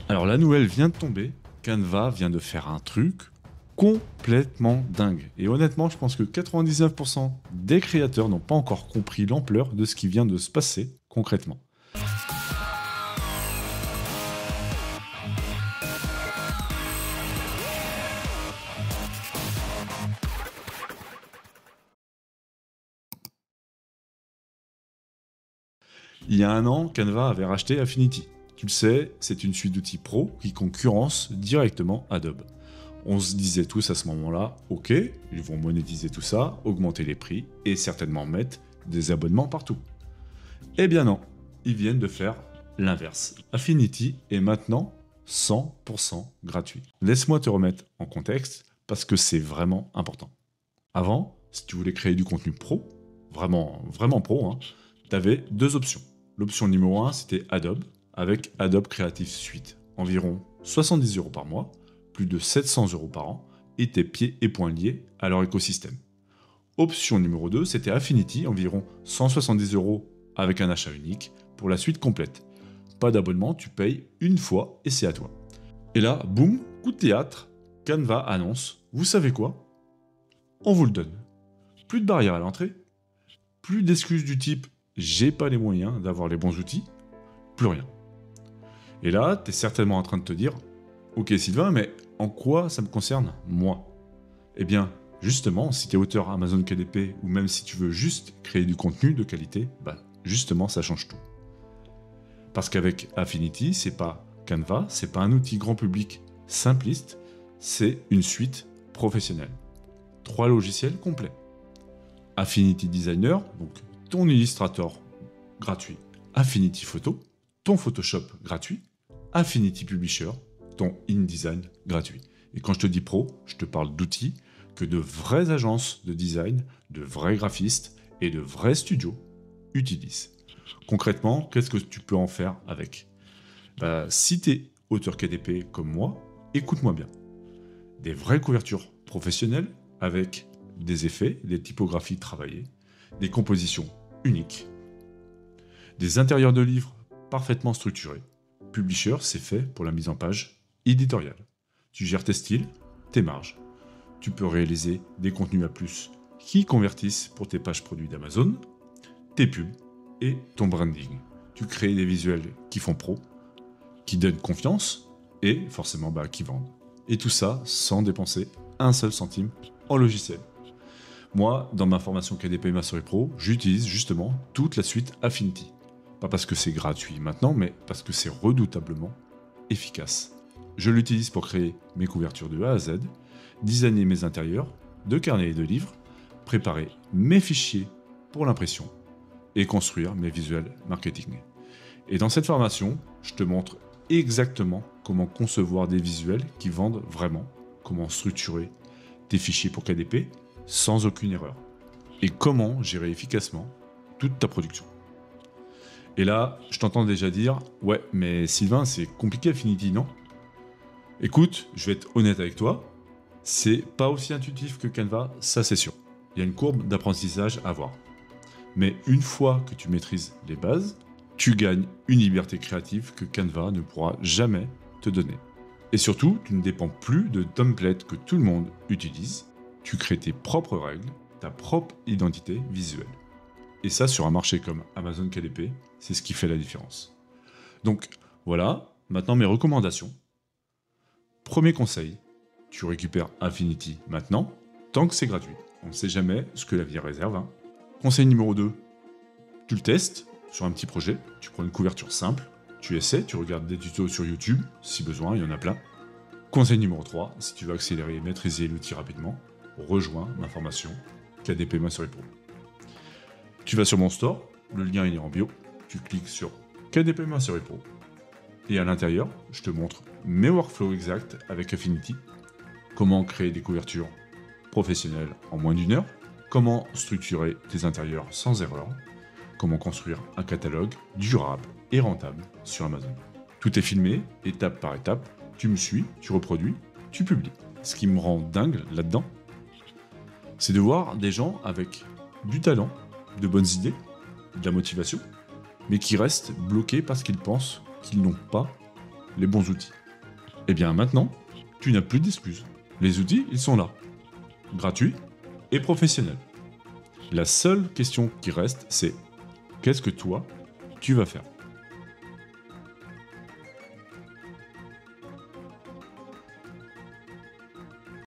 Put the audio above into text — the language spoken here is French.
Alors la nouvelle vient de tomber, Canva vient de faire un truc complètement dingue. Et honnêtement, je pense que 99% des créateurs n'ont pas encore compris l'ampleur de ce qui vient de se passer concrètement. Il y a un an, Canva avait racheté Affinity. Tu le sais, c'est une suite d'outils pro qui concurrence directement Adobe. On se disait tous à ce moment-là, ok, ils vont monétiser tout ça, augmenter les prix et certainement mettre des abonnements partout. Eh bien non, ils viennent de faire l'inverse. Affinity est maintenant 100% gratuit. Laisse-moi te remettre en contexte parce que c'est vraiment important. Avant, si tu voulais créer du contenu pro, vraiment pro, hein, tu avais deux options. L'option numéro 1, c'était Adobe, avec Adobe Creative Suite. Environ 70 € par mois, plus de 700 € par an, et tes pieds et poings liés à leur écosystème. Option numéro 2, c'était Affinity, environ 170 € avec un achat unique, pour la suite complète. Pas d'abonnement, tu payes une fois et c'est à toi. Et là, boum, coup de théâtre, Canva annonce, vous savez quoi? On vous le donne. Plus de barrières à l'entrée, plus d'excuses du type j'ai pas les moyens d'avoir les bons outils, plus rien. Et là, tu es certainement en train de te dire ok Sylvain, mais en quoi ça me concerne moi? Eh bien, justement, si tu es auteur Amazon KDP ou même si tu veux juste créer du contenu de qualité, bah justement ça change tout. Parce qu'avec Affinity, c'est pas Canva, c'est pas un outil grand public simpliste, c'est une suite professionnelle. 3 logiciels complets. Affinity Designer, donc ton Illustrator gratuit, Affinity Photo, ton Photoshop gratuit, Affinity Publisher, ton InDesign gratuit. Et quand je te dis pro, je te parle d'outils que de vraies agences de design, de vrais graphistes et de vrais studios utilisent. Concrètement, qu'est-ce que tu peux en faire avec? Si tu es auteur KDP comme moi, écoute-moi bien. Des vraies couvertures professionnelles avec des effets, des typographies travaillées, des compositions uniques, des intérieurs de livres parfaitement structurés. Publisher, c'est fait pour la mise en page éditoriale. Tu gères tes styles, tes marges. Tu peux réaliser des contenus à plus qui convertissent pour tes pages produits d'Amazon, tes pubs et ton branding. Tu crées des visuels qui font pro, qui donnent confiance et forcément qui vendent. Et tout ça sans dépenser un seul centime en logiciel. Moi, dans ma formation KDP Mastery Pro, j'utilise justement toute la suite Affinity. Pas parce que c'est gratuit maintenant, mais parce que c'est redoutablement efficace. Je l'utilise pour créer mes couvertures de A à Z, designer mes intérieurs, de carnets et de livres, préparer mes fichiers pour l'impression et construire mes visuels marketing. Et dans cette formation, je te montre exactement comment concevoir des visuels qui vendent vraiment, comment structurer tes fichiers pour KDP sans aucune erreur, et comment gérer efficacement toute ta production. Et là, je t'entends déjà dire « Ouais, mais Sylvain, c'est compliqué Affinity, non ?» Écoute, je vais être honnête avec toi, c'est pas aussi intuitif que Canva, ça c'est sûr. Il y a une courbe d'apprentissage à avoir. Mais une fois que tu maîtrises les bases, tu gagnes une liberté créative que Canva ne pourra jamais te donner. Et surtout, tu ne dépends plus de templates que tout le monde utilise, tu crées tes propres règles, ta propre identité visuelle. Et ça, sur un marché comme Amazon KDP, c'est ce qui fait la différence. Donc voilà, maintenant mes recommandations. Premier conseil, tu récupères Affinity maintenant, tant que c'est gratuit. On ne sait jamais ce que l'avenir réserve. Hein. Conseil numéro 2, tu le testes sur un petit projet, tu prends une couverture simple, tu essaies, tu regardes des tutos sur YouTube, si besoin, il y en a plein. Conseil numéro 3, si tu veux accélérer et maîtriser l'outil rapidement, rejoins ma formation KDP Mastery Pro. Tu vas sur mon store, le lien il est en bio, tu cliques sur KDP Mastery Pro et à l'intérieur, je te montre mes workflows exacts avec Affinity, comment créer des couvertures professionnelles en moins d'1 heure, comment structurer tes intérieurs sans erreur, comment construire un catalogue durable et rentable sur Amazon. Tout est filmé, étape par étape, tu me suis, tu reproduis, tu publies. Ce qui me rend dingue là-dedans, c'est de voir des gens avec du talent, de bonnes idées, de la motivation, mais qui restent bloqués parce qu'ils pensent qu'ils n'ont pas les bons outils. Eh bien maintenant, tu n'as plus d'excuses. Les outils, ils sont là. Gratuits et professionnels. La seule question qui reste, c'est qu'est-ce que toi, tu vas faire ?